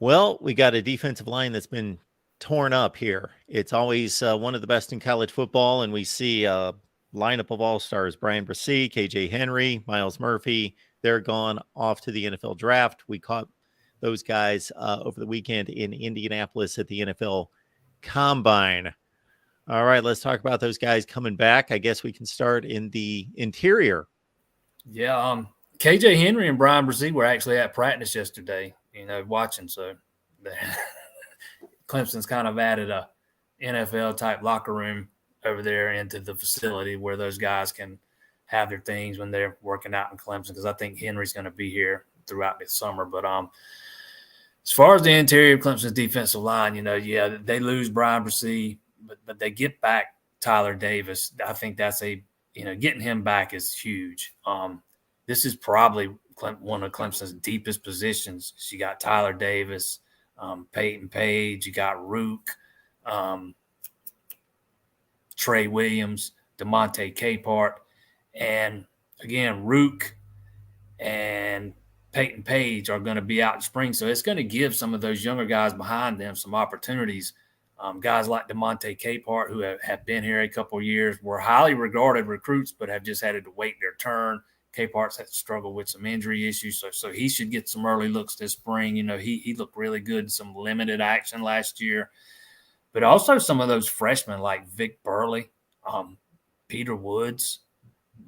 Well, we got a defensive line that's been torn up here. It's always one of the best in college football, and we see a lineup of all-stars: Brian Bresee, KJ Henry, Miles Murphy. They're gone off to the NFL draft. We caught those guys over the weekend in Indianapolis at the NFL Combine. All right, let's talk about those guys coming back. I guess we can start in the interior. Yeah, KJ Henry and Brian Bresee were actually at practice yesterday, watching. So Clemson's kind of added a NFL type locker room over there into the facility where those guys can have their things when they're working out in Clemson, because I think Henry's going to be here throughout the summer. But as far as the interior of Clemson's defensive line, they lose Brian Bresee, but they get back Tyler Davis. I think that's getting him back is huge. This is probably one of Clemson's deepest positions. You got Tyler Davis, Peyton Page, you got Rook, Trey Williams, DeMonte Capehart, and again, Rook and Peyton Page are going to be out in spring, so it's going to give some of those younger guys behind them some opportunities. Guys like DeMonte Capehart, who have been here a couple of years, were highly regarded recruits, but have just had to wait their turn. Capehart's had to struggle with some injury issues, so he should get some early looks this spring. He looked really good in some limited action last year. But also some of those freshmen like Vic Burley, Peter Woods.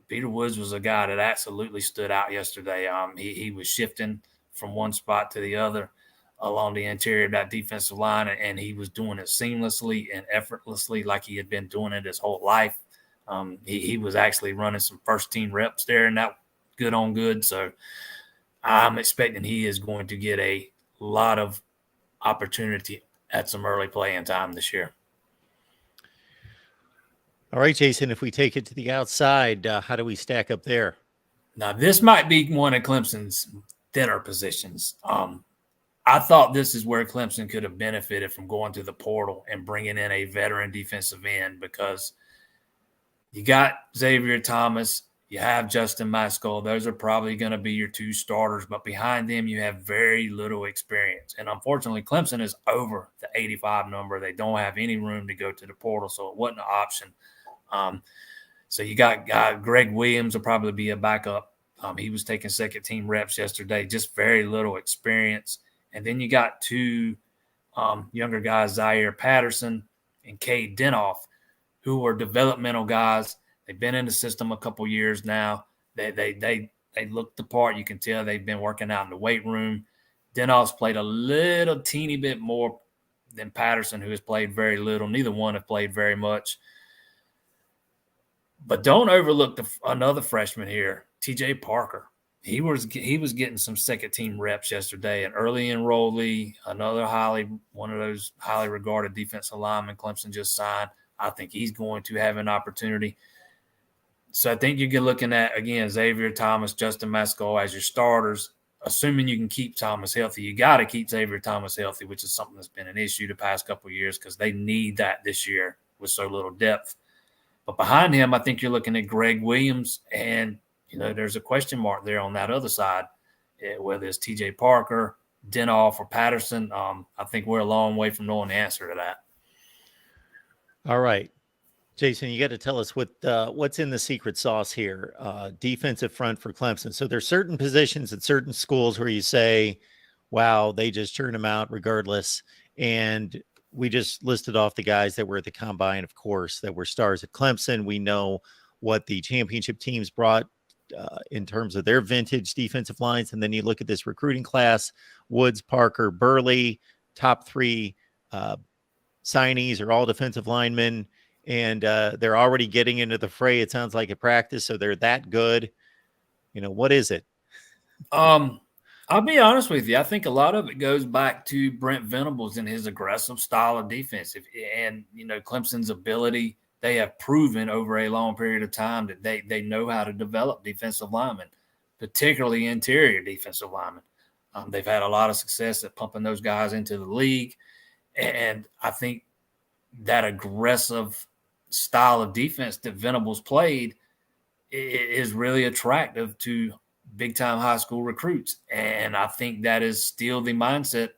Peter Woods was a guy that absolutely stood out yesterday. He was shifting from one spot to the other along the interior of that defensive line, and he was doing it seamlessly and effortlessly like he had been doing it his whole life. He was actually running some first-team reps there, and that good on good. So I'm expecting he is going to get a lot of opportunity at some early playing time this year. All right, Jason, if we take it to the outside, how do we stack up there? Now, this might be one of Clemson's thinner positions. I thought this is where Clemson could have benefited from going to the portal and bringing in a veteran defensive end, because you got Xavier Thomas, you have Justin Mascoll. Those are probably going to be your two starters, but behind them you have very little experience. And unfortunately, Clemson is over the 85 number. They don't have any room to go to the portal, so it wasn't an option. So you got Greg Williams will probably be a backup. He was taking second-team reps yesterday, just very little experience. And then you got two younger guys, Zaire Patterson and Cade Denoff, who are developmental guys. They've been in the system a couple years now. They look the part. You can tell they've been working out in the weight room. Denoff's played a little teeny bit more than Patterson, who has played very little. Neither one have played very much. But don't overlook another freshman here, T.J. Parker. He was getting some second-team reps yesterday, an early enrollee, one of those highly regarded defensive linemen Clemson just signed. I think he's going to have an opportunity. So I think you're looking at, again, Xavier Thomas, Justin Mascoll as your starters, assuming you can keep Thomas healthy. You got to keep Xavier Thomas healthy, which is something that's been an issue the past couple of years because they need that this year with so little depth. But behind him, I think you're looking at Greg Williams, and there's a question mark there on that other side, whether it's T.J. Parker, Denoff, or Patterson. I think we're a long way from knowing the answer to that. All right, Jason, you got to tell us what's in the secret sauce here. Defensive front for Clemson. So there's certain positions at certain schools where you say, wow, they just turn them out regardless. And we just listed off the guys that were at the combine, of course, that were stars at Clemson. We know what the championship teams brought in terms of their vintage defensive lines. And then you look at this recruiting class: Woods, Parker, Burley, top three signees are all defensive linemen. And they're already getting into the fray, it sounds like, at practice. So they're that good. What is it? I'll be honest with you. I think a lot of it goes back to Brent Venables and his aggressive style of defense. And Clemson's ability, they have proven over a long period of time that they know how to develop defensive linemen, particularly interior defensive linemen. They've had a lot of success at pumping those guys into the league. And I think that aggressive style of defense that Venables played is really attractive to big-time high school recruits. And I think that is still the mindset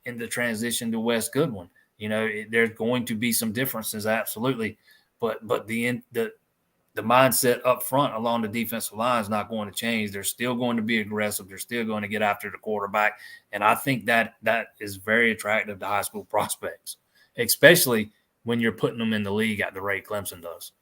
in the transition to Wes Goodwin. There's going to be some differences, absolutely, but the mindset up front along the defensive line is not going to change. They're still going to be aggressive. They're still going to get after the quarterback. And I think that is very attractive to high school prospects, especially when you're putting them in the league at the rate Clemson does.